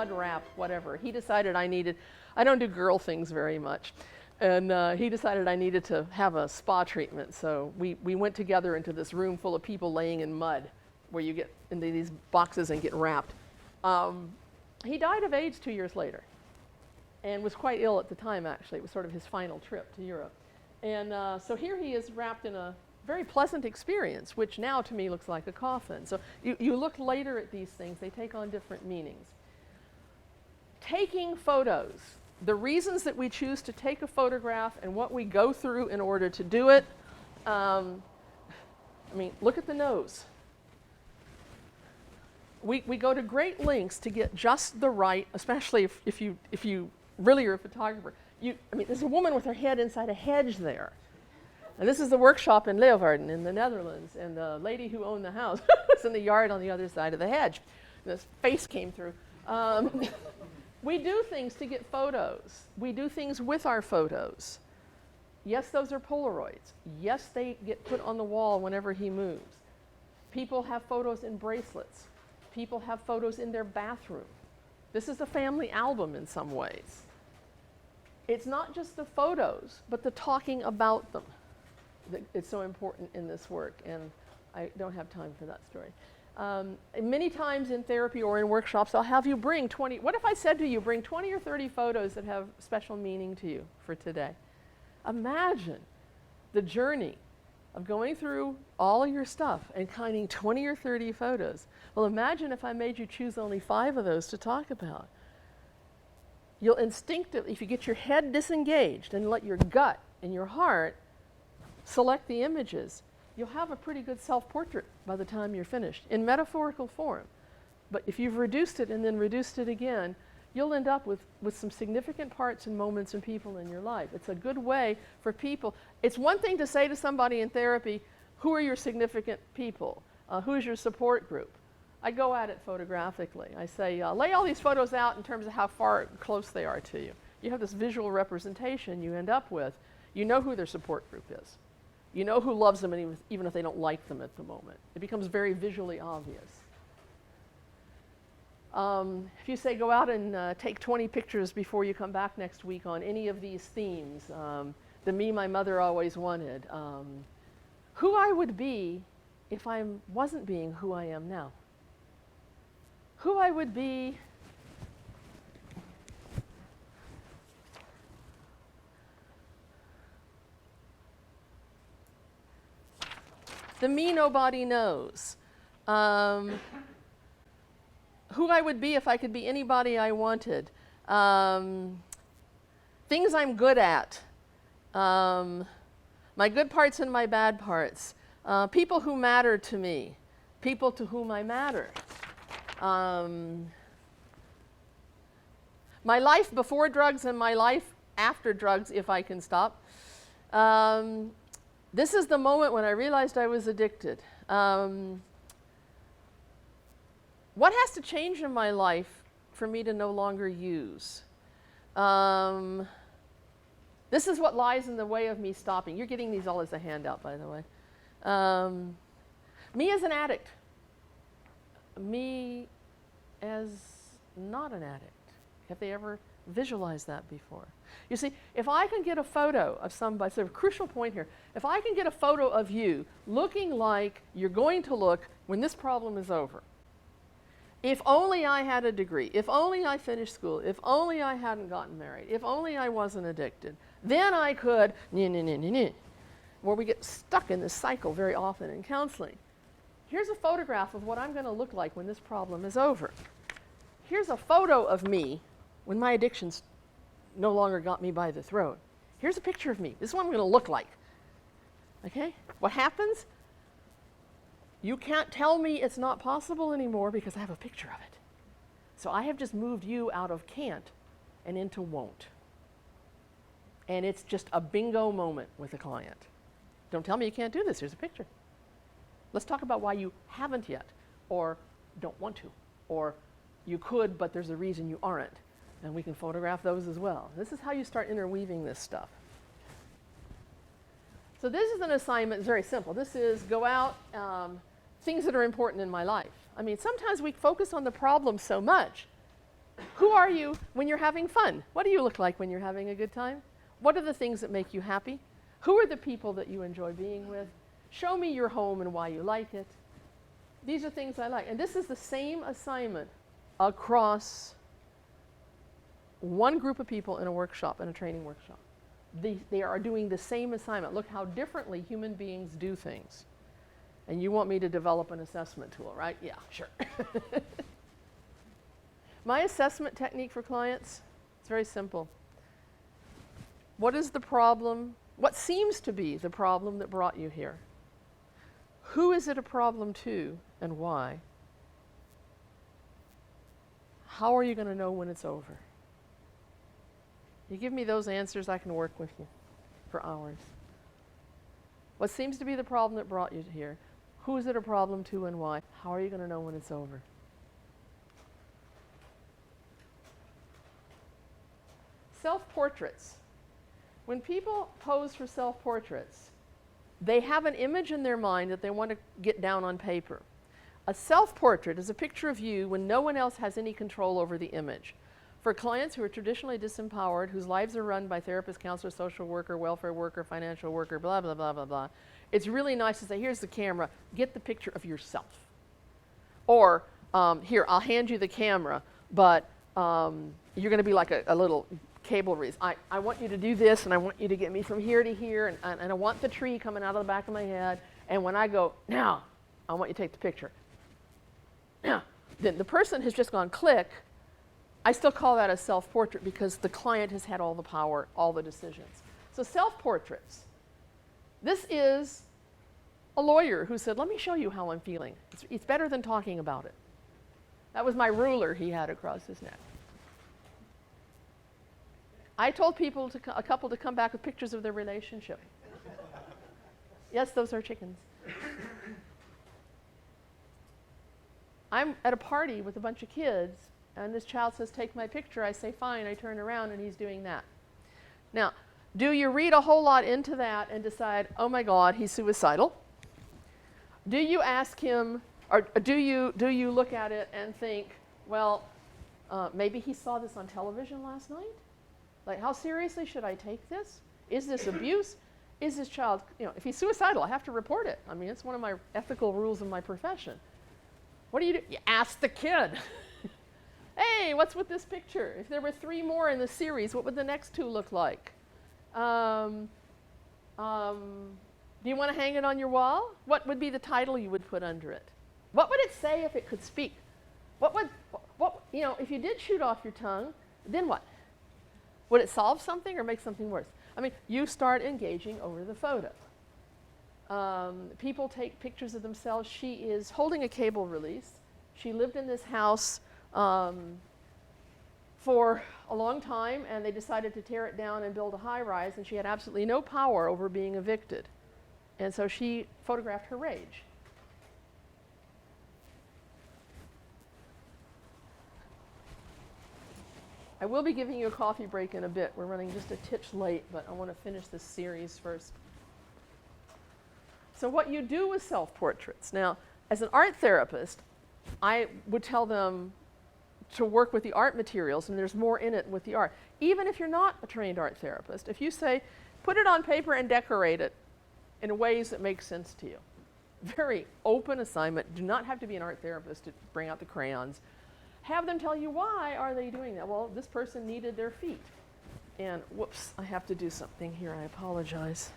mud wrap, whatever. He decided I don't do girl things very much. And he decided I needed to have a spa treatment. So we went together into this room full of people laying in mud where you get into these boxes and get wrapped. He died of AIDS 2 years later and was quite ill at the time, actually. It was sort of his final trip to Europe. And so here he is wrapped in a very pleasant experience, which now to me looks like a coffin. So you look later at these things, they take on different meanings. Taking photos. The reasons that we choose to take a photograph and what we go through in order to do it. I mean, look at the nose. We go to great lengths to get just the right, especially if you really are a photographer. I mean, there's a woman with her head inside a hedge there. And this is the workshop in Leeuwarden in the Netherlands. And the lady who owned the house was in the yard on the other side of the hedge. And this face came through. We do things to get photos. We do things with our photos. Yes, those are Polaroids. Yes, they get put on the wall whenever he moves. People have photos in bracelets. People have photos in their bathroom. This is a family album in some ways. It's not just the photos, but the talking about them. It's so important in this work, and I don't have time for that story. Many times in therapy or in workshops, I'll have you bring 20. What if I said to you, bring 20 or 30 photos that have special meaning to you for today? Imagine the journey of going through all of your stuff and finding 20 or 30 photos. Well, imagine if I made you choose only 5 of those to talk about. You'll instinctively, if you get your head disengaged and let your gut and your heart select the images, you'll have a pretty good self-portrait by the time you're finished, in metaphorical form. But if you've reduced it and then reduced it again, you'll end up with some significant parts and moments and people in your life. It's a good way for people. It's one thing to say to somebody in therapy, who are your significant people? Who's your support group? I go at it photographically. I say, lay all these photos out in terms of how far close they are to you. You have this visual representation you end up with. You know who their support group is. You know who loves them, and even if they don't like them at the moment. It becomes very visually obvious. If you say go out and take 20 pictures before you come back next week on any of these themes, the me my mother always wanted, who I would be if I wasn't being who I am now. Who I would be the me nobody knows. Who I would be if I could be anybody I wanted. Things I'm good at. My good parts and my bad parts. People who matter to me. People to whom I matter. My life before drugs and my life after drugs, if I can stop. This is the moment when I realized I was addicted. What has to change in my life for me to no longer use? This is what lies in the way of me stopping. You're getting these all as a handout, by the way. Me as an addict. Me as not an addict. Have they ever visualized that before? You see, if I can get a photo of somebody, so a crucial point here, if I can get a photo of you looking like you're going to look when this problem is over, if only I had a degree, if only I finished school, if only I hadn't gotten married, if only I wasn't addicted, then I could, where we get stuck in this cycle very often in counseling. Here's a photograph of what I'm going to look like when this problem is over. Here's a photo of me when my addictions no longer got me by the throat. Here's a picture of me. This is what I'm going to look like. Okay? What happens? You can't tell me it's not possible anymore because I have a picture of it. So I have just moved you out of can't and into won't. And it's just a bingo moment with a client. Don't tell me you can't do this. Here's a picture. Let's talk about why you haven't yet, or don't want to, or you could, but there's a reason you aren't. And we can photograph those as well. This is how you start interweaving this stuff. So this is an assignment, it's very simple. This is go out, things that are important in my life. I mean, sometimes we focus on the problem so much Who are you when you're having fun? What do you look like when you're having a good time? What are the things that make you happy? Who are the people that you enjoy being with? Show me your home and why you like it. These are things I like. And this is the same assignment across one group of people in a workshop, in a training workshop. They are doing the same assignment. Look how differently human beings do things. And you want me to develop an assessment tool, right? Yeah, sure. My assessment technique for clients, it's very simple. What is the problem? What seems to be the problem that brought you here? Who is it a problem to and why? How are you going to know when it's over? You give me those answers, I can work with you for hours. What seems to be the problem that brought you here? Who is it a problem to and why? How are you going to know when it's over? Self-portraits. When people pose for self-portraits, they have an image in their mind that they want to get down on paper. A self-portrait is a picture of you when no one else has any control over the image. For clients who are traditionally disempowered, whose lives are run by therapist, counselor, social worker, welfare worker, financial worker, blah, blah, blah, blah, blah, it's really nice to say, here's the camera, get the picture of yourself. Or, here, I'll hand you the camera, but you're going to be like a little cable rees. I want you to do this, and I want you to get me from here to here, and I want the tree coming out of the back of my head, and when I go, now, I want you to take the picture. Now, then the person has just gone click. I still call that a self-portrait because the client has had all the power, all the decisions. So self-portraits. This is a lawyer who said, let me show you how I'm feeling. It's better than talking about it. That was my ruler he had across his neck. I told people, a couple, to come back with pictures of their relationship. Yes, those are chickens. I'm at a party with a bunch of kids, and this child says, take my picture. I say, fine. I turn around, and he's doing that. Now, do you read a whole lot into that and decide, oh my God, he's suicidal? Do you ask him, or do you look at it and think, well, maybe he saw this on television last night? Like, how seriously should I take this? Is this abuse? Is this child, if he's suicidal, I have to report it. I mean, it's one of my ethical rules of my profession. What do? You ask the kid. Hey, what's with this picture? If there were 3 more in the series, what would the next 2 look like? Do you want to hang it on your wall? What would be the title you would put under it? What would it say if it could speak? If you did shoot off your tongue, then what? Would it solve something or make something worse? I mean, you start engaging over the photo. People take pictures of themselves. She is holding a cable release. She lived in this house for a long time, and they decided to tear it down and build a high-rise, and she had absolutely no power over being evicted. And so she photographed her rage. I will be giving you a coffee break in a bit. We're running just a titch late, but I want to finish this series first. So what you do with self-portraits. Now, as an art therapist, I would tell them to work with the art materials, and there's more in it with the art. Even if you're not a trained art therapist, if you say, put it on paper and decorate it in ways that make sense to you. Very open assignment. Do not have to be an art therapist to bring out the crayons. Have them tell you why are they doing that. Well, this person needed their feet. And whoops, I have to do something here. I apologize.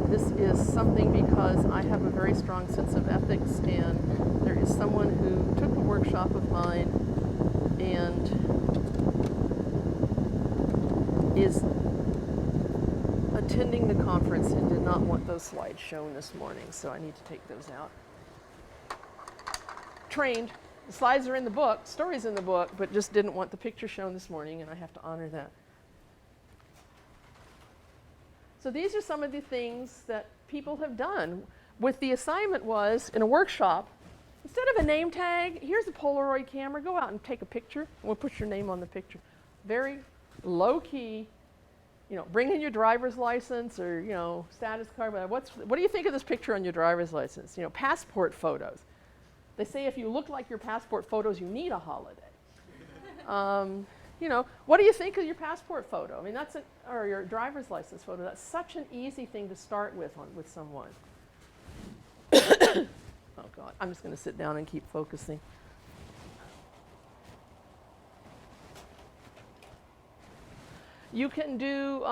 This is something because I have a very strong sense of ethics, and there is someone who took a workshop of mine and is attending the conference and did not want those slides shown this morning, so I need to take those out. Trained. The slides are in the book, stories in the book, but just didn't want the picture shown this morning, and I have to honor that. So these are some of the things that people have done. With the assignment was, in a workshop, instead of a name tag, here's a Polaroid camera, go out and take a picture, and we'll put your name on the picture. Very low-key, bring in your driver's license or, status card. What do you think of this picture on your driver's license? Passport photos. They say if you look like your passport photos, you need a holiday. What do you think of your passport photo? I mean, or your driver's license photo. That's such an easy thing to start with someone. Oh God, I'm just going to sit down and keep focusing. You can do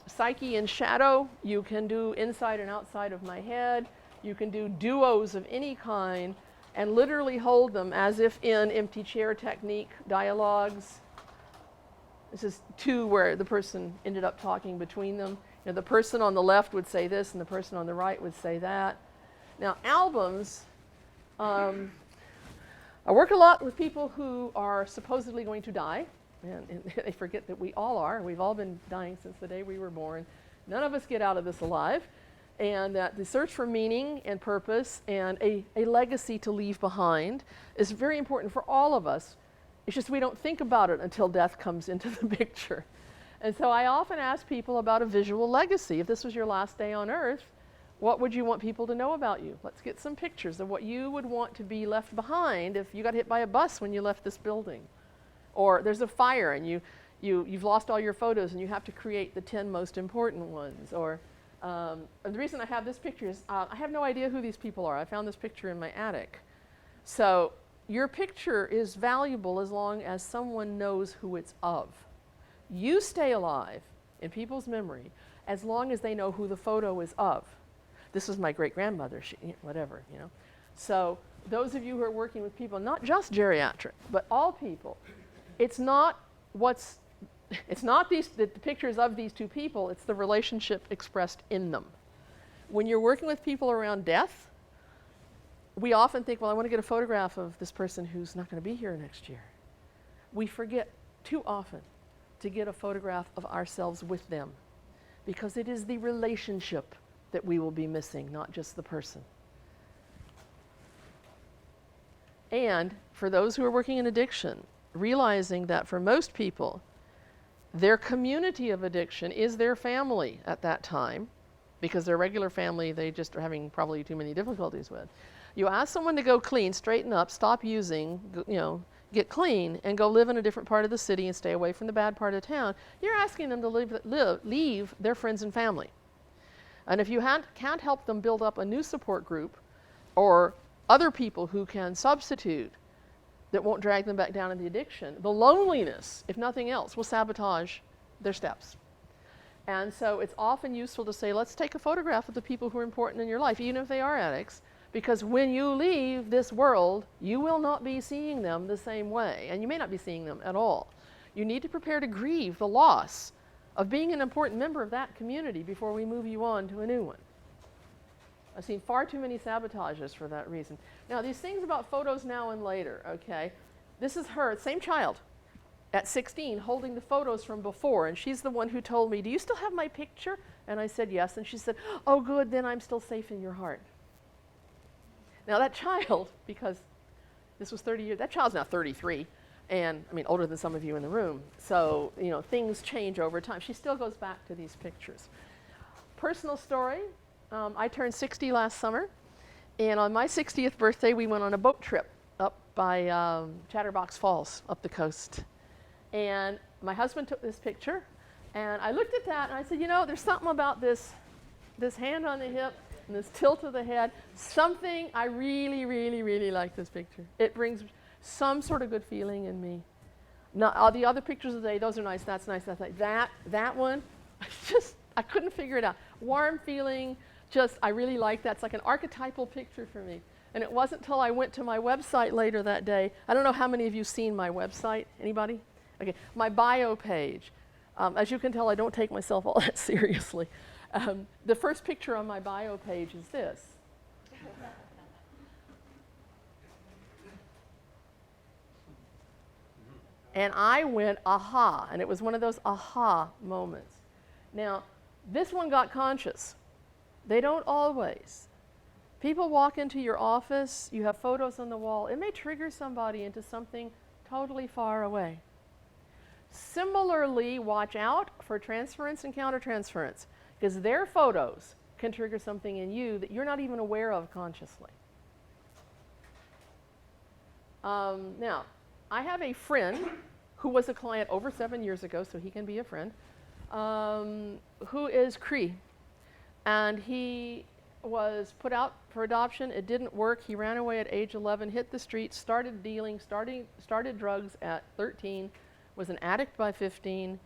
psyche and shadow. You can do inside and outside of my head. You can do duos of any kind and literally hold them as if in empty chair technique dialogues. This is two where the person ended up talking between them. The person on the left would say this and the person on the right would say that. Now, albums, I work a lot with people who are supposedly going to die. And they forget that we all are. We've all been dying since the day we were born. None of us get out of this alive. And that the search for meaning and purpose and a legacy to leave behind is very important for all of us. It's just we don't think about it until death comes into the picture. And so I often ask people about a visual legacy. If this was your last day on Earth, what would you want people to know about you? Let's get some pictures of what you would want to be left behind if you got hit by a bus when you left this building. Or there's a fire and you've lost all your photos and you have to create the 10 most important ones. Or the reason I have this picture is I have no idea who these people are. I found this picture in my attic. So your picture is valuable as long as someone knows who it's of. You stay alive in people's memory as long as they know who the photo is of. This was my great-grandmother, whatever, So those of you who are working with people, not just geriatric, but all people, it's not the pictures of these two people, it's the relationship expressed in them. When you're working with people around death, we often think, well, I want to get a photograph of this person who's not going to be here next year. We forget too often to get a photograph of ourselves with them because it is the relationship that we will be missing, not just the person. And for those who are working in addiction, realizing that for most people, their community of addiction is their family at that time, because their regular family they just are having probably too many difficulties with. You ask someone to go clean, straighten up, stop using, get clean, and go live in a different part of the city and stay away from the bad part of town, you're asking them to leave their friends and family. And if you can't help them build up a new support group or other people who can substitute that won't drag them back down in the addiction, the loneliness, if nothing else, will sabotage their steps. And so it's often useful to say, let's take a photograph of the people who are important in your life, even if they are addicts, because when you leave this world, you will not be seeing them the same way, and you may not be seeing them at all. You need to prepare to grieve the loss of being an important member of that community before we move you on to a new one. I've seen far too many sabotages for that reason. Now, these things about photos now and later, okay? This is her, same child, at 16, holding the photos from before, and she's the one who told me, do you still have my picture? And I said, yes, and she said, oh, good, then I'm still safe in your heart. Now, that child, because this was 30 years, that child's now 33, and, I mean, older than some of you in the room, so, things change over time. She still goes back to these pictures. Personal story. I turned 60 last summer, and on my 60th birthday, we went on a boat trip up by Chatterbox Falls, up the coast. And my husband took this picture, and I looked at that, and I said, there's something about this hand on the hip and this tilt of the head, something I really, really, really like this picture. It brings some sort of good feeling in me. Now, the other pictures of the day, those are nice, that's nice, that's nice. That one, I couldn't figure it out. Warm feeling, I really like that. It's like an archetypal picture for me. And it wasn't until I went to my website later that day. I don't know how many of you seen my website. Anybody? Okay, my bio page. As you can tell, I don't take myself all that seriously. The first picture on my bio page is this. And I went, aha, and it was one of those aha moments. Now, this one got conscious. They don't always. People walk into your office, you have photos on the wall, it may trigger somebody into something totally far away. similarly, watch out for transference and countertransference, because their photos can trigger something in you that you're not even aware of consciously. Now, I have a friend who was a client over 7 years ago, so he can be a friend, who is Cree. And he was put out for adoption. It didn't work. He ran away at age 11, hit the streets, started dealing, started drugs at 13, was an addict by 15,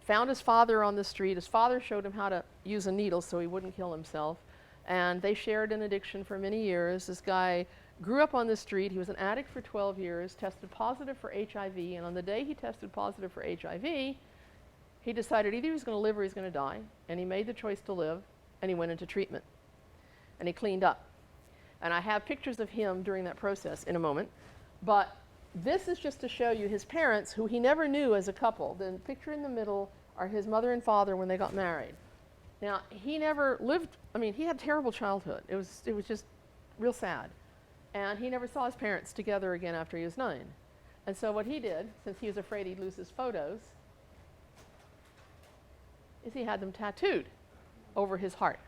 found his father on the street. His father showed him how to use a needle so he wouldn't kill himself. And they shared an addiction for many years. This guy grew up on the street. He was an addict for 12 years, tested positive for HIV. And on the day he tested positive for HIV, he decided either he was going to live or he's going to die. And he made the choice to live, and he went into treatment. And he cleaned up. And I have pictures of him during that process in a moment. But this is just to show you his parents, who he never knew as a couple. The picture in the middle are his mother and father when they got married. Now, he never lived, I mean, he had a terrible childhood. It was just real sad. And he never saw his parents together again after he was 9. And so what he did, since he was afraid he'd lose his photos, is he had them tattooed over his heart.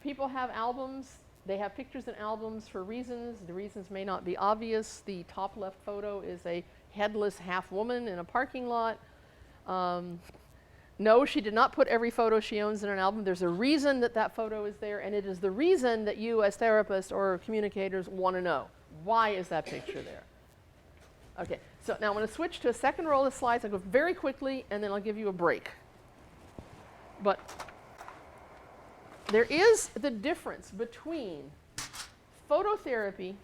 People have albums. They have pictures in albums for reasons. The reasons may not be obvious. The top left photo is a headless half woman in a parking lot. No, she did not put every photo she owns in an album. There's a reason that that photo is there, and it is the reason that you as therapists or communicators want to know. Why is that picture there? Okay, so now I'm going to switch to a second roll of slides. I'll go very quickly, and then I'll give you a break. But there is the difference between phototherapy.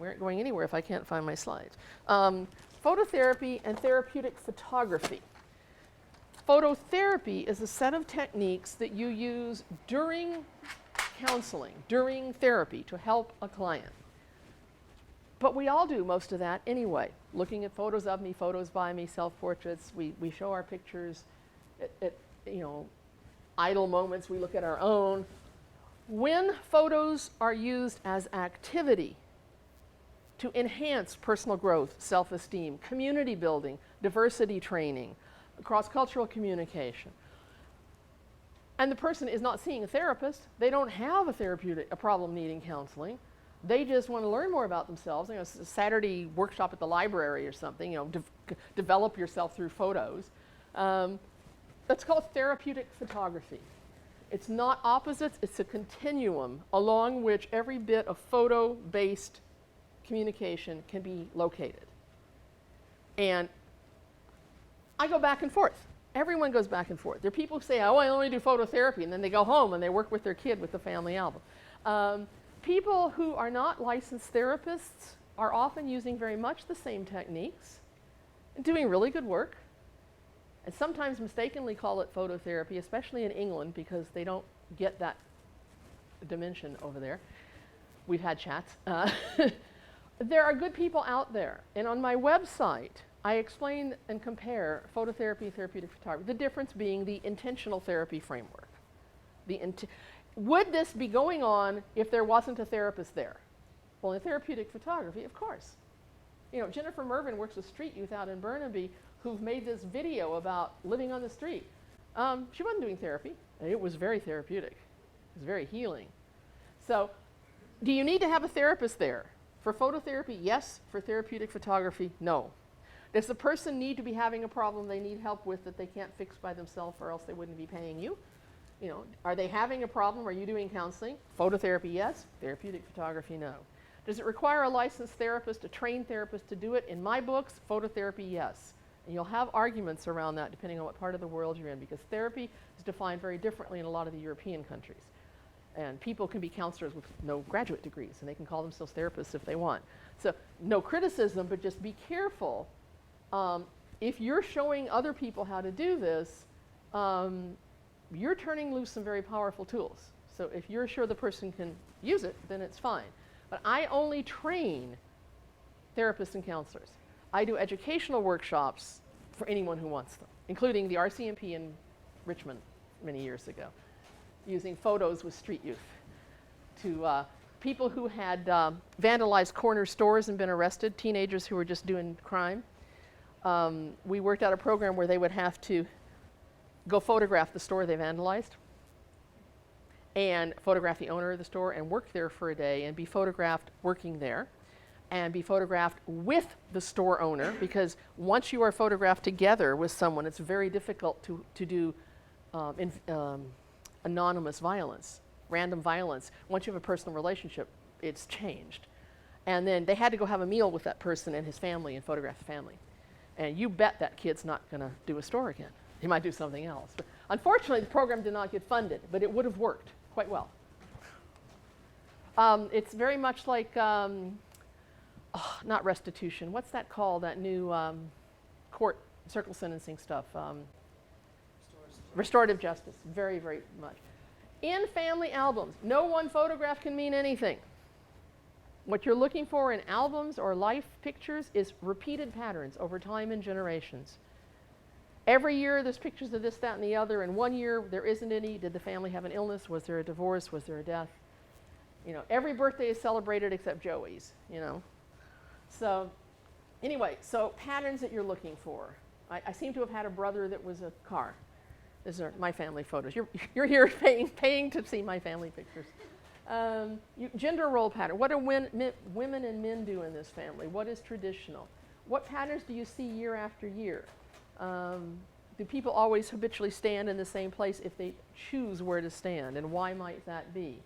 We aren't going anywhere if I can't find my slides. Phototherapy and therapeutic photography. Phototherapy is a set of techniques that you use during counseling, during therapy, to help a client. But we all do most of that anyway. Looking at photos of me, photos by me, self-portraits. We show our pictures at idle moments. We look at our own. When photos are used as activity to enhance personal growth, self-esteem, community building, diversity training, cross-cultural communication, and the person is not seeing a therapist, they don't have a problem needing counseling, they just want to learn more about themselves. It's a Saturday workshop at the library or something, develop yourself through photos. That's called therapeutic photography. It's not opposites, it's a continuum along which every bit of photo-based communication can be located. And I go back and forth. Everyone goes back and forth. There are people who say, oh, I only do phototherapy, and then they go home and they work with their kid with the family album. People who are not licensed therapists are often using very much the same techniques and doing really good work, and sometimes mistakenly call it phototherapy, especially in England, because they don't get that dimension over there. We've had chats. There are good people out there, and on my website, I explain and compare phototherapy and therapeutic photography, the difference being the intentional therapy framework. Would this be going on if there wasn't a therapist there? Well, in therapeutic photography, of course. Jennifer Mervyn works with street youth out in Burnaby who've made this video about living on the street. She wasn't doing therapy. It was very therapeutic. It was very healing. So, do you need to have a therapist there? For phototherapy, yes. For therapeutic photography, no. Does the person need to be having a problem they need help with that they can't fix by themselves, or else they wouldn't be paying you? Are they having a problem? Are you doing counseling? Phototherapy, yes. Therapeutic photography, no. Does it require a licensed therapist, a trained therapist to do it? In my books, phototherapy, yes. And you'll have arguments around that depending on what part of the world you're in, because therapy is defined very differently in a lot of the European countries. And people can be counselors with no graduate degrees, and they can call themselves therapists if they want. So no criticism, but just be careful. If you're showing other people how to do this, you're turning loose some very powerful tools. So if you're sure the person can use it, then it's fine. But I only train therapists and counselors. I do educational workshops for anyone who wants them, including the RCMP in Richmond many years ago, using photos with street youth to people who had vandalized corner stores and been arrested, teenagers who were just doing crime. We worked out a program where they would have to go photograph the store they vandalized and photograph the owner of the store and work there for a day and be photographed working there and be photographed with the store owner, because once you are photographed together with someone, it's very difficult to do anonymous violence, random violence. Once you have a personal relationship, it's changed. And then they had to go have a meal with that person and his family and photograph the family. And you bet that kid's not going to do a store again. He might do something else. But unfortunately, the program did not get funded, but it would have worked quite well. It's very much like, not restitution. What's that called, that new court circle sentencing stuff? Restorative justice, very, very much. In family albums, no one photograph can mean anything. What you're looking for in albums or life pictures is repeated patterns over time and generations. Every year there's pictures of this, that, and the other, and 1 year there isn't any. Did the family have an illness? Was there a divorce? Was there a death? You know, every birthday is celebrated except Joey's, you know. So anyway, so patterns that you're looking for. I seem to have had a brother that was a car. These are my family photos. You're here paying to see my family pictures. Gender role pattern. What do women and men do in this family? What is traditional? What patterns do you see year after year? Do people always habitually stand in the same place if they choose where to stand? And why might that be?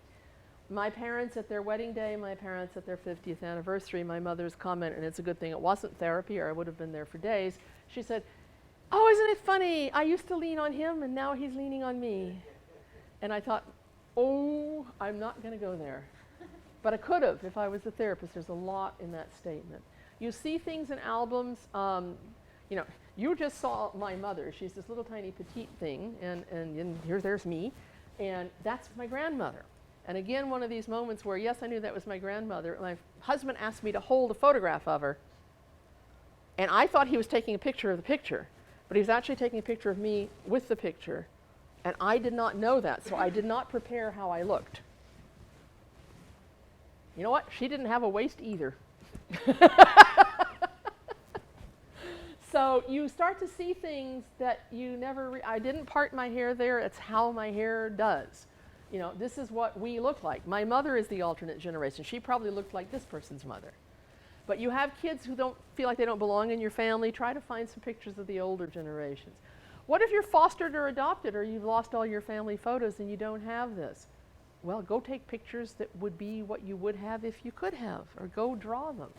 My parents at their wedding day, my parents at their 50th anniversary, my mother's comment, and it's a good thing it wasn't therapy or I would have been there for days. She said, "Oh, isn't it funny? I used to lean on him and now he's leaning on me." And I thought, oh, I'm not going to go there. But I could have if I was a therapist. There's a lot in that statement. You see things in albums. You know, you just saw my mother. She's this little tiny petite thing, and there's me, and that's my grandmother. And again, one of these moments where, yes, I knew that was my grandmother. My husband asked me to hold a photograph of her, and I thought he was taking a picture of the picture, but he was actually taking a picture of me with the picture, and I did not know that, so I did not prepare how I looked. You know what? She didn't have a waist either. So you start to see things that you never, I didn't part my hair there, it's how my hair does. You know, this is what we look like. My mother is the alternate generation. She probably looked like this person's mother. But you have kids who don't feel like they don't belong in your family. Try to find some pictures of the older generations. What if you're fostered or adopted, or you've lost all your family photos and you don't have this? Well, go take pictures that would be what you would have if you could have, or go draw them.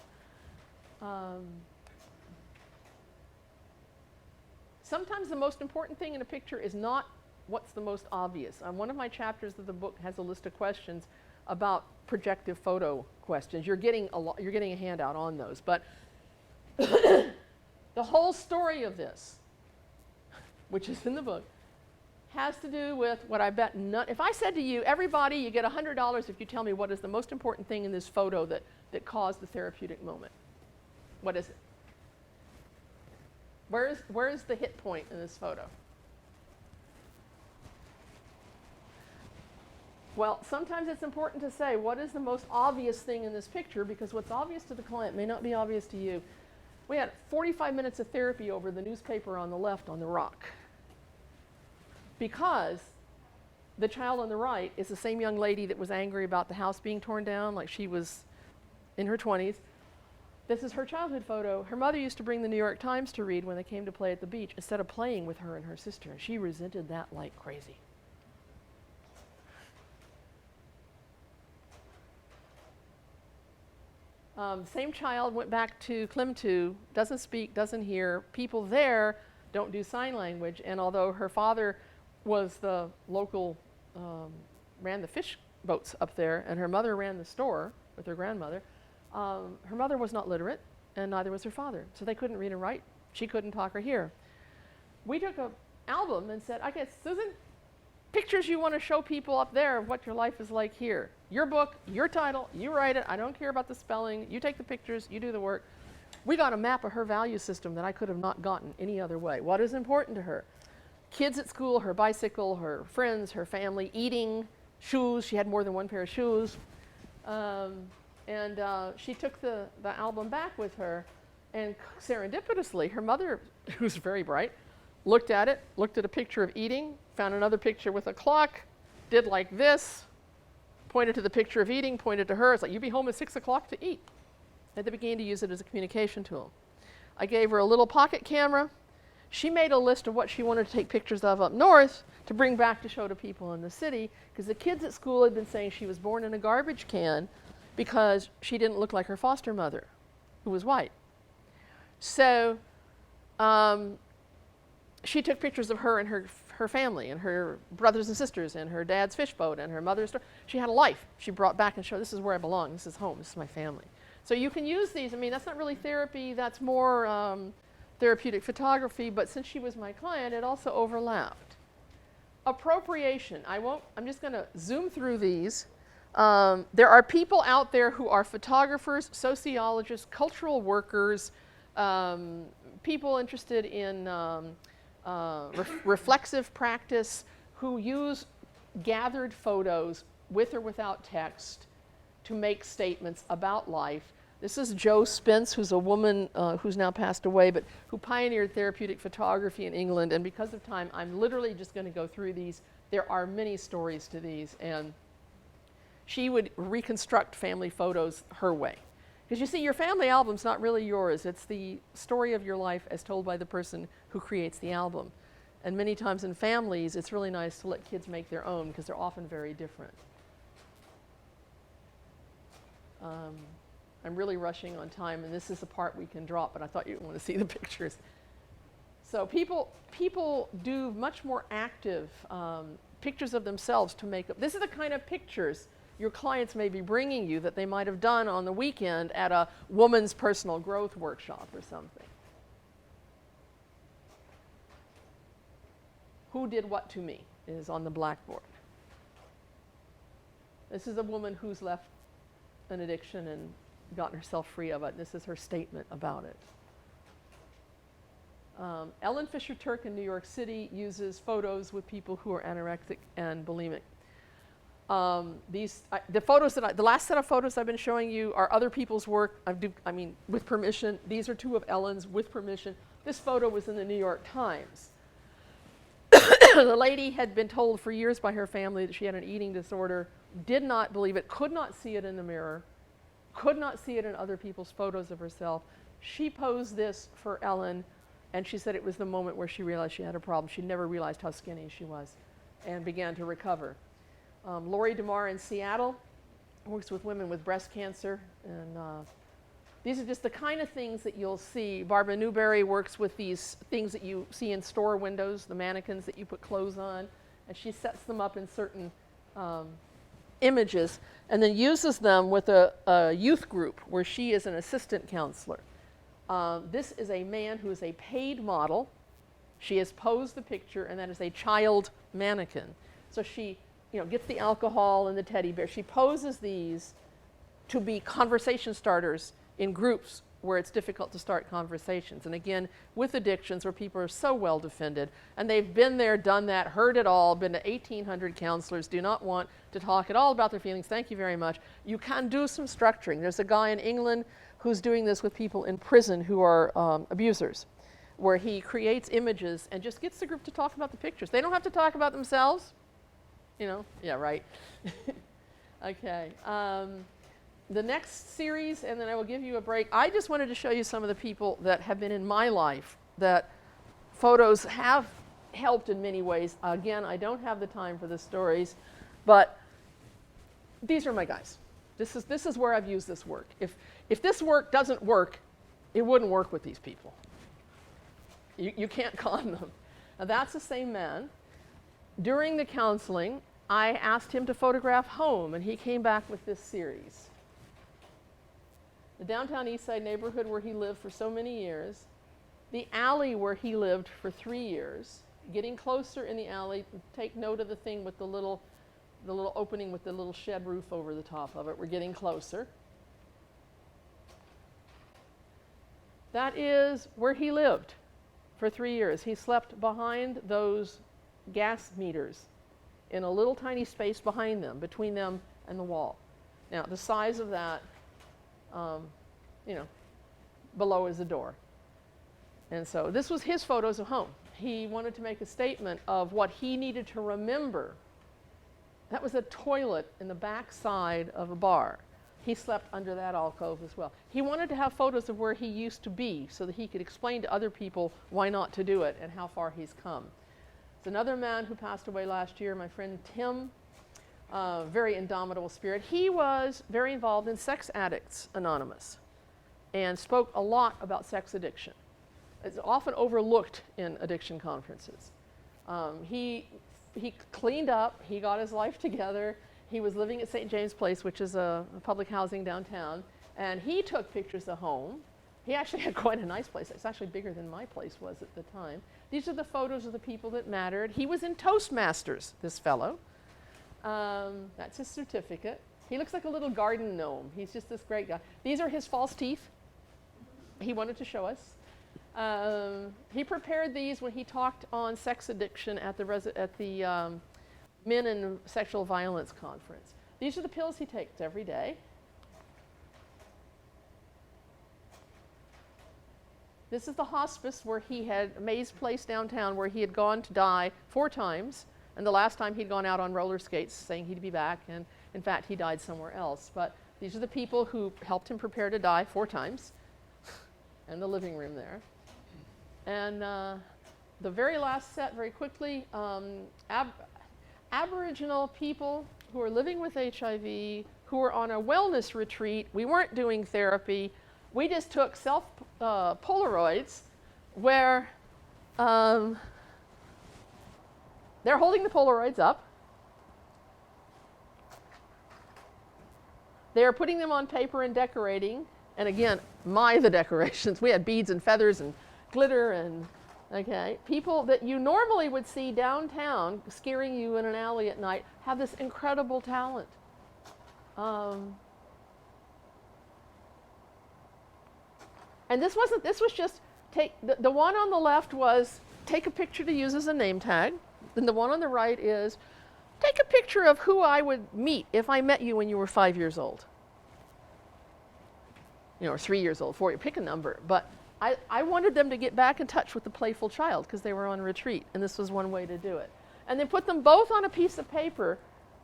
Sometimes the most important thing in a picture is not what's the most obvious. One of my chapters of the book has a list of questions about projective photo questions. You're getting a handout on those, but the whole story of this, which is in the book, has to do with what I bet none. If I said to you, everybody, you get $100 if you tell me what is the most important thing in this photo that caused the therapeutic moment. What is it? Where is the hit point in this photo? Well, sometimes it's important to say, what is the most obvious thing in this picture? Because what's obvious to the client may not be obvious to you. We had 45 minutes of therapy over the newspaper on the left on the rock. Because the child on the right is the same young lady that was angry about the house being torn down, like she was in her 20s. This is her childhood photo. Her mother used to bring the New York Times to read when they came to play at the beach instead of playing with her and her sister. She resented that like crazy. Same child went back to Klimtu, doesn't speak, doesn't hear. People there don't do sign language, and although her father was the local, ran the fish boats up there, and her mother ran the store with her grandmother, her mother was not literate, and neither was her father, so they couldn't read and write. She couldn't talk or hear. We took an album and said, okay, Susan, pictures you want to show people up there of what your life is like here. Your book, your title, you write it, I don't care about the spelling, you take the pictures, you do the work. We got a map of her value system that I could have not gotten any other way. What is important to her? Kids at school, her bicycle, her friends, her family, eating, shoes, she had more than one pair of shoes, She took the album back with her, and serendipitously, her mother, who's very bright, looked at it, looked at a picture of eating, found another picture with a clock, did like this, pointed to the picture of eating, pointed to her. It's like, you be home at 6 o'clock to eat. And they began to use it as a communication tool. I gave her a little pocket camera. She made a list of what she wanted to take pictures of up north to bring back to show to people in the city, because the kids at school had been saying she was born in a garbage can because she didn't look like her foster mother, who was white. So she took pictures of her and her family and her brothers and sisters and her dad's fish boat and her mother's store. She had a life. She brought back and showed, this is where I belong, this is home, this is my family. So you can use these. I mean, that's not really therapy, that's more therapeutic photography, but since she was my client, it also overlapped. Appropriation. I'm just going to zoom through these. There are people out there who are photographers, sociologists, cultural workers, people interested in reflexive practice, who use gathered photos with or without text to make statements about life. This is Jo Spence, who's a woman who's now passed away, but who pioneered therapeutic photography in England. And because of time, I'm literally just going to go through these. There are many stories to these. And she would reconstruct family photos her way. Because you see, your family album's not really yours. It's the story of your life as told by the person who creates the album. And many times in families, it's really nice to let kids make their own, because they're often very different. I'm really rushing on time, and this is the part we can drop, but I thought you'd want to see the pictures. So people do much more active pictures of themselves to make up. This is the kind of pictures your clients may be bringing you that they might have done on the weekend at a woman's personal growth workshop or something. Who did what to me is on the blackboard. This is a woman who's left an addiction and gotten herself free of it. This is her statement about it. Ellen Fisher Turk in New York City uses photos with people who are anorexic and bulimic. The last set of photos I've been showing you are other people's work. With permission. These are two of Ellen's with permission. This photo was in the New York Times. The lady had been told for years by her family that she had an eating disorder, did not believe it, could not see it in the mirror, could not see it in other people's photos of herself. She posed this for Ellen, and she said it was the moment where she realized she had a problem. She never realized how skinny she was and began to recover. Lori DeMar in Seattle works with women with breast cancer, and these are just the kind of things that you'll see. Barbara Newberry works with these things that you see in store windows, the mannequins that you put clothes on, and she sets them up in certain images and then uses them with a youth group where she is an assistant counselor. This is a man who is a paid model. She has posed the picture, and that is a child mannequin. So she gets the alcohol and the teddy bear. She poses these to be conversation starters in groups where it's difficult to start conversations. And again, with addictions where people are so well defended, and they've been there, done that, heard it all, been to 1,800 counselors, do not want to talk at all about their feelings. Thank you very much. You can do some structuring. There's a guy in England who's doing this with people in prison who are abusers, where he creates images and just gets the group to talk about the pictures. They don't have to talk about themselves. Yeah, right. Okay. The next series, and then I will give you a break. I just wanted to show you some of the people that have been in my life that photos have helped in many ways. Again, I don't have the time for the stories, but these are my guys. This is where I've used this work. If this work doesn't work, it wouldn't work with these people. You can't con them. Now that's the same man. During the counseling, I asked him to photograph home, and he came back with this series. The downtown East Side neighborhood where he lived for so many years, the alley where he lived for 3 years, getting closer in the alley. Take note of the thing with the little opening with the little shed roof over the top of it. We're getting closer. That is where he lived for 3 years. He slept behind those gas meters in a little tiny space behind them, between them and the wall. Now, the size of that, below is the door. And so this was his photos of home. He wanted to make a statement of what he needed to remember. That was a toilet in the back side of a bar. He slept under that alcove as well. He wanted to have photos of where he used to be so that he could explain to other people why not to do it and how far he's come. There's another man who passed away last year, my friend Tim, very indomitable spirit. He was very involved in Sex Addicts Anonymous and spoke a lot about sex addiction. It's often overlooked in addiction conferences. He cleaned up, he got his life together. He was living at St. James Place, which is a public housing downtown, and he took pictures of home. He actually had quite a nice place. It's actually bigger than my place was at the time. These are the photos of the people that mattered. He was in Toastmasters, this fellow. That's his certificate. He looks like a little garden gnome. He's just this great guy. These are his false teeth. He wanted to show us. He prepared these when he talked on sex addiction at the Men and Sexual Violence Conference. These are the pills he takes every day. This is the hospice where he had Mays Place downtown, where he had gone to die 4 times, and the last time he'd gone out on roller skates saying he'd be back, and in fact he died somewhere else. But these are the people who helped him prepare to die 4 times, and the living room there. And the very last set, very quickly, Aboriginal people who are living with HIV, who are on a wellness retreat. We weren't doing therapy. We just took Polaroids where they're holding the Polaroids up. They're putting them on paper and decorating. And again, the decorations. We had beads and feathers and glitter and, okay. People that you normally would see downtown scaring you in an alley at night have this incredible talent. And this was just the one on the left was take a picture to use as a name tag. Then the one on the right is take a picture of who I would meet if I met you when you were 5 years old. Or 3 years old, 4, pick a number. But I wanted them to get back in touch with the playful child because they were on retreat, and this was one way to do it. And then put them both on a piece of paper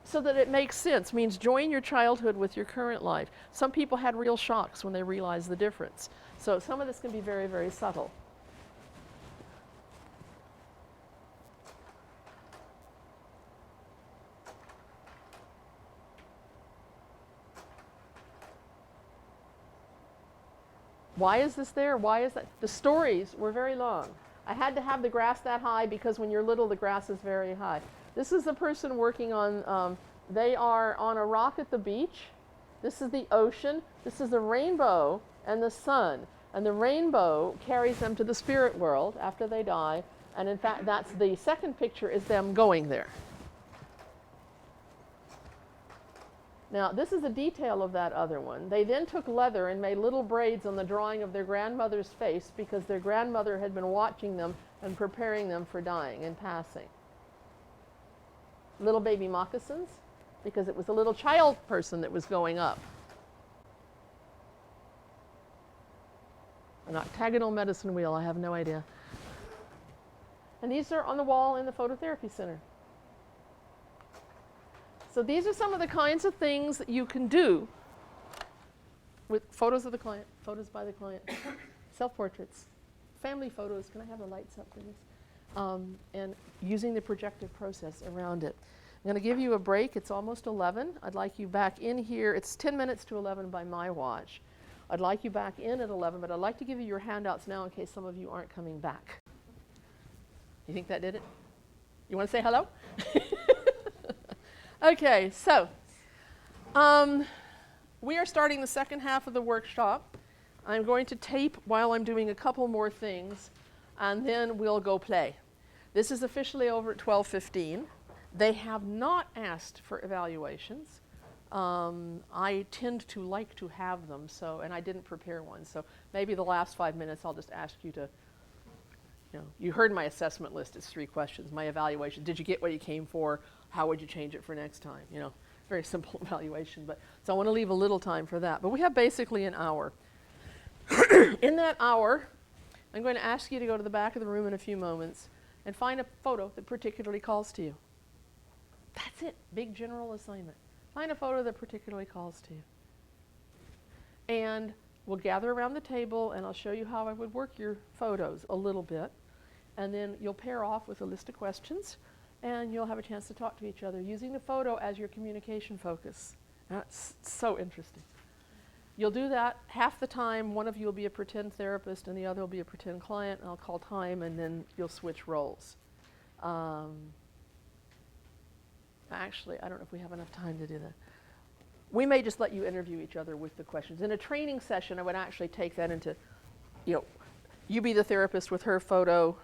so that it makes sense, means join your childhood with your current life. Some people had real shocks when they realized the difference. So some of this can be very, very subtle. Why is this there? Why is that? The stories were very long. I had to have the grass that high because when you're little, the grass is very high. This is a person working on, they are on a rock at the beach. This is the ocean. This is the rainbow and the sun. And the rainbow carries them to the spirit world after they die. And in fact, that's the second picture is them going there. Now, this is a detail of that other one. They then took leather and made little braids on the drawing of their grandmother's face because their grandmother had been watching them and preparing them for dying and passing. Little baby moccasins, because it was a little child person that was going up. An octagonal medicine wheel, I have no idea. And these are on the wall in the phototherapy center. So these are some of the kinds of things that you can do with photos of the client, photos by the client, self-portraits, family photos. Can I have the lights up, please? And using the projective process around it. I'm going to give you a break. It's almost 11. I'd like you back in here. It's 10 minutes to 11 by my watch. I'd like you back in at 11, but I'd like to give you your handouts now in case some of you aren't coming back. You think that did it? You want to say hello? Okay, so we are starting the second half of the workshop. I'm going to tape while I'm doing a couple more things, and then we'll go play. This is officially over at 12:15. They have not asked for evaluations. I tend to like to have them, and I didn't prepare one. So maybe the last 5 minutes I'll just ask you to, you heard my assessment list. It's 3 questions. My evaluation, did you get what you came for? How would you change it for next time? very simple evaluation, but so I want to leave a little time for that. But we have basically an hour. In that hour, I'm going to ask you to go to the back of the room in a few moments and find a photo that particularly calls to you. That's it, big general assignment. Find a photo that particularly calls to you. And we'll gather around the table and I'll show you how I would work your photos a little bit. And then you'll pair off with a list of questions and you'll have a chance to talk to each other using the photo as your communication focus. That's so interesting. You'll do that half the time. One of you will be a pretend therapist and the other will be a pretend client, and I'll call time and then you'll switch roles. Actually, I don't know if we have enough time to do that. We may just let you interview each other with the questions. In a training session, I would actually take that into, you be the therapist with her photo,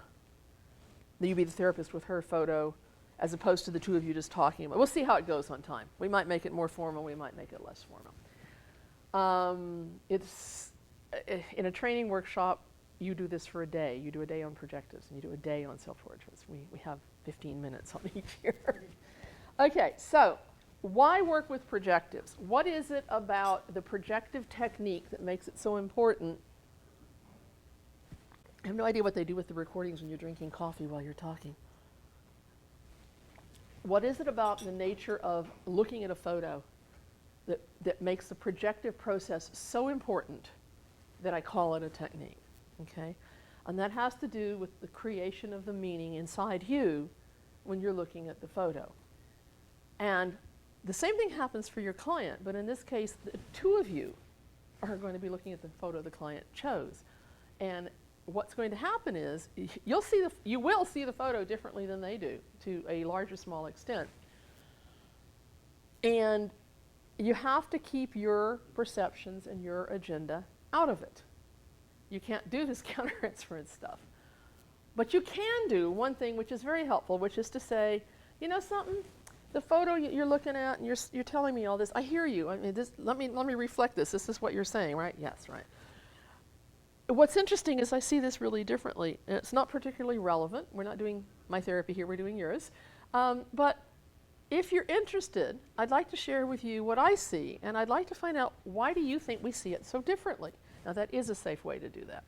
you be the therapist with her photo, as opposed to the two of you just talking about it. We'll see how it goes on time. We might make it more formal, we might make it less formal. In a training workshop, you do this for a day. You do a day on projectives, and you do a day on self-portraits. We have 15 minutes on each here. Okay, so why work with projectives? What is it about the projective technique that makes it so important? I have no idea what they do with the recordings when you're drinking coffee while you're talking. What is it about the nature of looking at a photo that makes the projective process so important that I call it a technique, okay? And that has to do with the creation of the meaning inside you when you're looking at the photo. And the same thing happens for your client, but in this case, the two of you are going to be looking at the photo the client chose. And what's going to happen is you will see the photo differently than they do, to a large or small extent. And you have to keep your perceptions and your agenda out of it. You can't do this counter-inference stuff. But you can do one thing which is very helpful, which is to say, you know something? The photo you're looking at, and you're telling me all this, I hear you. I mean, let me reflect this. This is what you're saying, right? Yes, right. What's interesting is I see this really differently. And it's not particularly relevant. We're not doing my therapy here, we're doing yours. But if you're interested, I'd like to share with you what I see, and I'd like to find out, why do you think we see it so differently? Now, that is a safe way to do that.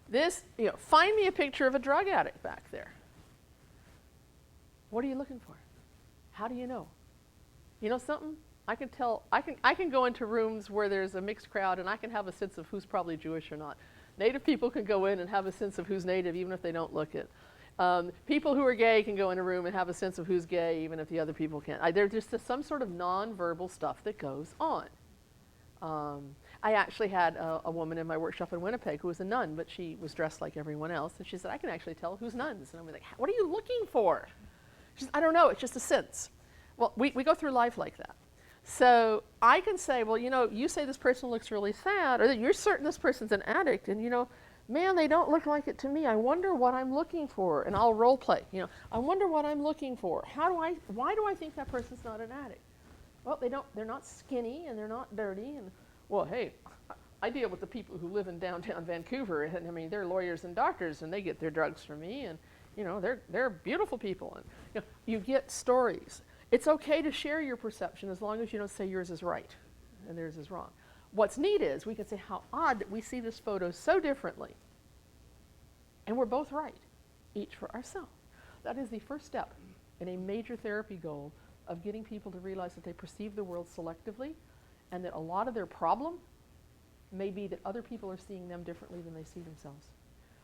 This, find me a picture of a drug addict back there. What are you looking for? How do you know? You know something? I can tell, I can go into rooms where there's a mixed crowd and I can have a sense of who's probably Jewish or not. Native people can go in and have a sense of who's native even if they don't look it. People who are gay can go in a room and have a sense of who's gay even if the other people can't. There's just some sort of non-verbal stuff that goes on. I actually had a woman in my workshop in Winnipeg who was a nun, but she was dressed like everyone else, and she said, I can actually tell who's nuns. And I'm like, what are you looking for? She said, I don't know, it's just a sense. Well, we go through life like that. So I can say, well, you say this person looks really sad, or that you're certain this person's an addict, and man, they don't look like it to me. I wonder what I'm looking for, and I'll role play. I wonder what I'm looking for. Why do I think that person's not an addict? Well, they're not skinny, and they're not dirty, and well, hey, I deal with the people who live in downtown Vancouver, and I mean, they're lawyers and doctors, and they get their drugs from me, and they're beautiful people, and you get stories. It's okay to share your perception as long as you don't say yours is right and theirs is wrong. What's neat is we can say how odd that we see this photo so differently, and we're both right, each for ourselves. That is the first step in a major therapy goal of getting people to realize that they perceive the world selectively, and that a lot of their problem may be that other people are seeing them differently than they see themselves,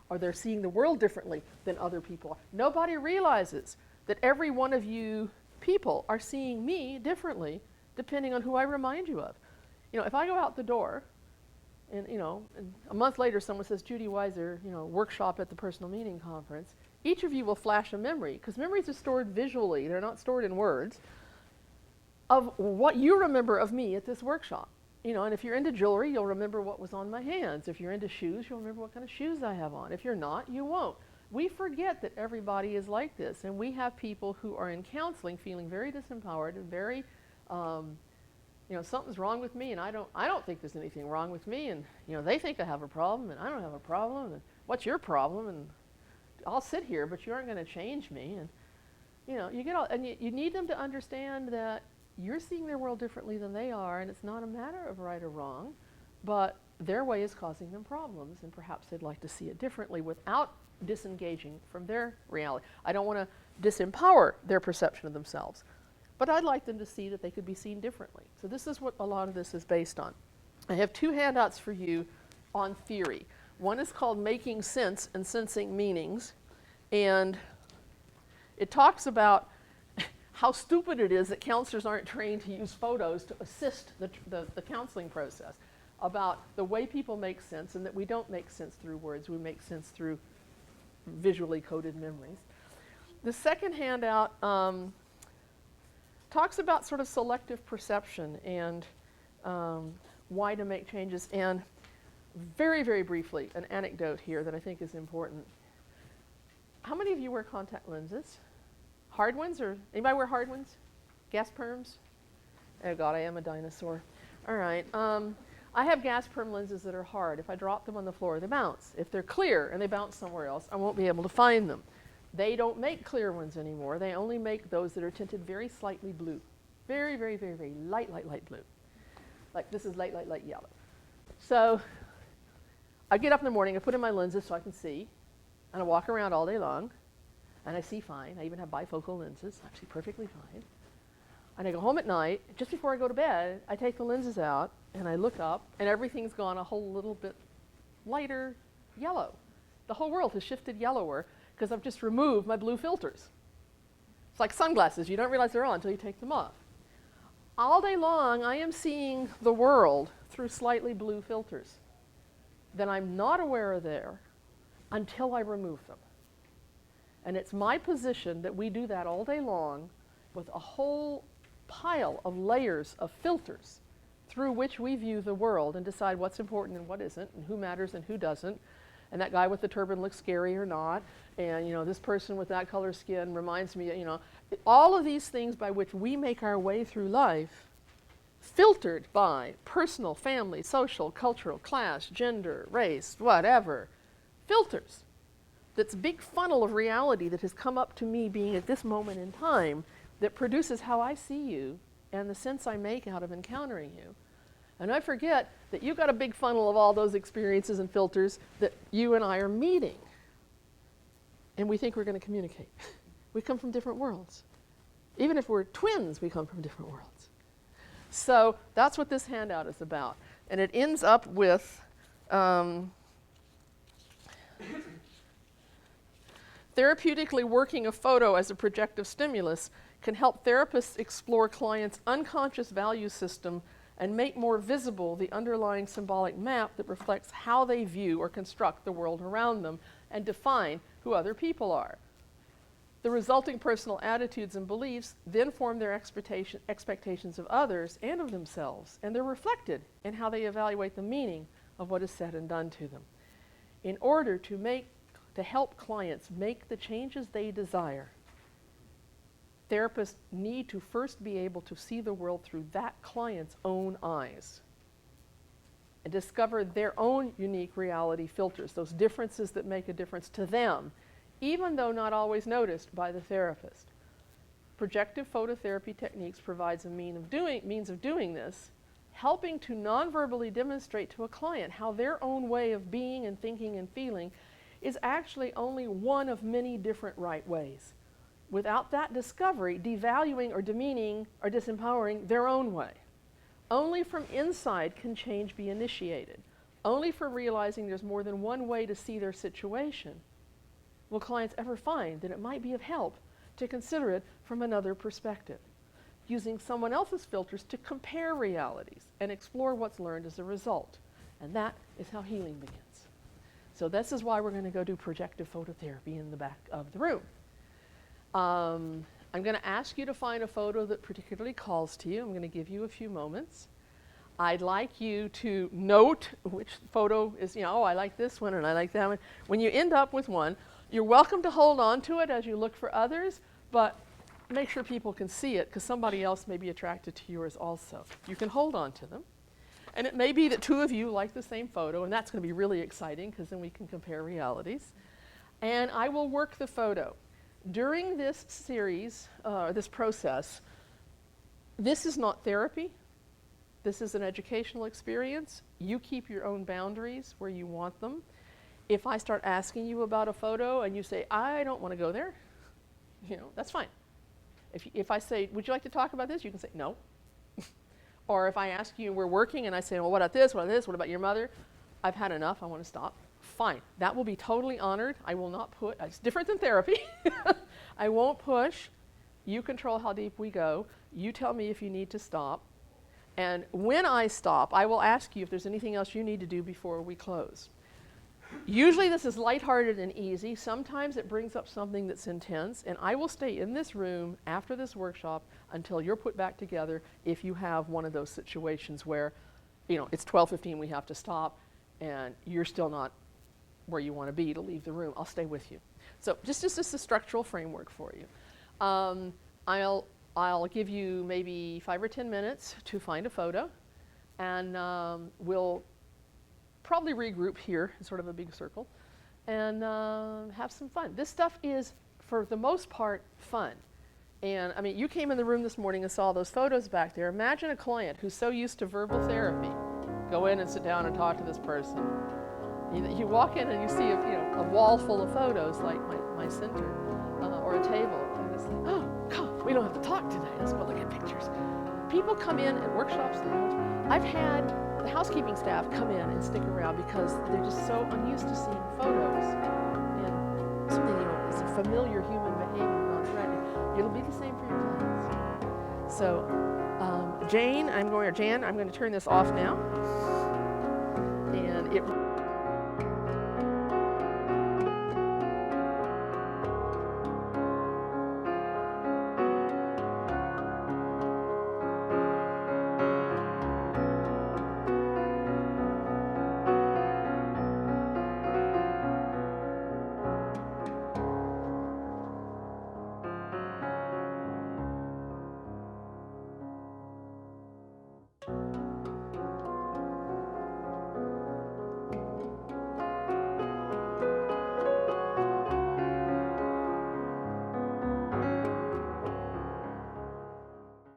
or they're seeing the world differently than other people are. Nobody realizes that every one of you people are seeing me differently depending on who I remind you of. If I go out the door and a month later someone says, Judy Weiser, workshop at the personal meaning conference, each of you will flash a memory, because memories are stored visually, they're not stored in words, of what you remember of me at this workshop. And if you're into jewelry, you'll remember what was on my hands. If you're into shoes, you'll remember what kind of shoes I have on. If you're not, you won't. We forget that everybody is like this, and we have people who are in counseling feeling very disempowered and very, something's wrong with me, and I don't think there's anything wrong with me, and they think I have a problem, and I don't have a problem, and what's your problem? And I'll sit here, but you aren't going to change me, and you get all, and you need them to understand that you're seeing their world differently than they are, and it's not a matter of right or wrong, but their way is causing them problems, and perhaps they'd like to see it differently without disengaging from their reality. I don't want to disempower their perception of themselves, but I'd like them to see that they could be seen differently. So this is what a lot of this is based on. I have 2 handouts for you on theory. One is called Making Sense and Sensing Meanings, and it talks about how stupid it is that counselors aren't trained to use photos to assist the counseling process, about the way people make sense, and that we don't make sense through words, we make sense through visually coded memories. The second handout talks about sort of selective perception and why to make changes, and very, very briefly, an anecdote here that I think is important. How many of you wear contact lenses? Hard ones, or anybody wear hard ones? Gas perms? Oh God, I am a dinosaur. All right. I have gas perm lenses that are hard. If I drop them on the floor, they bounce. If they're clear and they bounce somewhere else, I won't be able to find them. They don't make clear ones anymore. They only make those that are tinted very slightly blue. Very, very, very, very light, light, light blue. Like this is light, light, light yellow. So I get up in the morning, I put in my lenses so I can see, and I walk around all day long, and I see fine. I even have bifocal lenses. I see perfectly fine. And I go home at night. Just before I go to bed, I take the lenses out, and I look up, and everything's gone a whole little bit lighter yellow. The whole world has shifted yellower because I've just removed my blue filters. It's like sunglasses. You don't realize they're on until you take them off. All day long, I am seeing the world through slightly blue filters that I'm not aware of there until I remove them. And it's my position that we do that all day long with a whole pile of layers of filters through which we view the world and decide what's important and what isn't, and who matters and who doesn't. And that guy with the turban looks scary or not. And this person with that color skin reminds me, all of these things by which we make our way through life, filtered by personal, family, social, cultural, class, gender, race, whatever, filters. That's a big funnel of reality that has come up to me being at this moment in time that produces how I see you and the sense I make out of encountering you. And I forget that you've got a big funnel of all those experiences and filters that you and I are meeting. And we think we're going to communicate. We come from different worlds. Even if we're twins, we come from different worlds. So that's what this handout is about. And it ends up with therapeutically working a photo as a projective stimulus can help therapists explore clients' unconscious value system and make more visible the underlying symbolic map that reflects how they view or construct the world around them and define who other people are. The resulting personal attitudes and beliefs then form their expectations of others and of themselves, and they're reflected in how they evaluate the meaning of what is said and done to them. In order to help clients make the changes they desire, therapists need to first be able to see the world through that client's own eyes and discover their own unique reality filters, those differences that make a difference to them, even though not always noticed by the therapist. Projective phototherapy techniques provides a means of doing this, helping to non-verbally demonstrate to a client how their own way of being and thinking and feeling is actually only one of many different right ways. Without that discovery, devaluing or demeaning or disempowering their own way. Only from inside can change be initiated. Only from realizing there's more than one way to see their situation will clients ever find that it might be of help to consider it from another perspective, using someone else's filters to compare realities and explore what's learned as a result. And that is how healing begins. So this is why we're going to go do projective phototherapy in the back of the room. I'm going to ask you to find a photo that particularly calls to you. I'm going to give you a few moments. I'd like you to note which photo is, oh, I like this one and I like that one. When you end up with one, you're welcome to hold on to it as you look for others, but make sure people can see it because somebody else may be attracted to yours also. You can hold on to them. And it may be that 2 of you like the same photo, and that's going to be really exciting because then we can compare realities. And I will work the photo. During this series, this process, This is not therapy. This is an educational experience. You keep your own boundaries where you want them. If I start asking you about a photo and you say, I don't want to go there, that's fine. If I say, would you like to talk about this? You can say, no. Or if I ask you, we're working, and I say, well, what about this, what about this, what about your mother? I've had enough, I want to stop. Fine, that will be totally honored. I will not it's different than therapy. I won't push. You control how deep we go. You tell me if you need to stop. And when I stop, I will ask you if there's anything else you need to do before we close. Usually this is lighthearted and easy. Sometimes it brings up something that's intense, and I will stay in this room after this workshop until you're put back together if you have one of those situations where, it's 12:15, we have to stop, and you're still not where you want to be to leave the room. I'll stay with you. So just a structural framework for you. I'll give you maybe 5 or 10 minutes to find a photo, and we'll probably regroup here in sort of a big circle and have some fun. This stuff is, for the most part, fun. And I mean, you came in the room this morning and saw those photos back there. Imagine a client who's so used to verbal therapy. Go in and sit down and talk to this person. You walk in and you see a wall full of photos like my center, or a table, and it's like, oh, God, we don't have to talk today. Let's go look at pictures. People come in at workshops. I've had the housekeeping staff come in and stick around because they're just so unused to seeing photos and something, it's a familiar human behavior, non-threatening. It'll be the same for your clients. So, Jan, I'm going to turn this off now, and it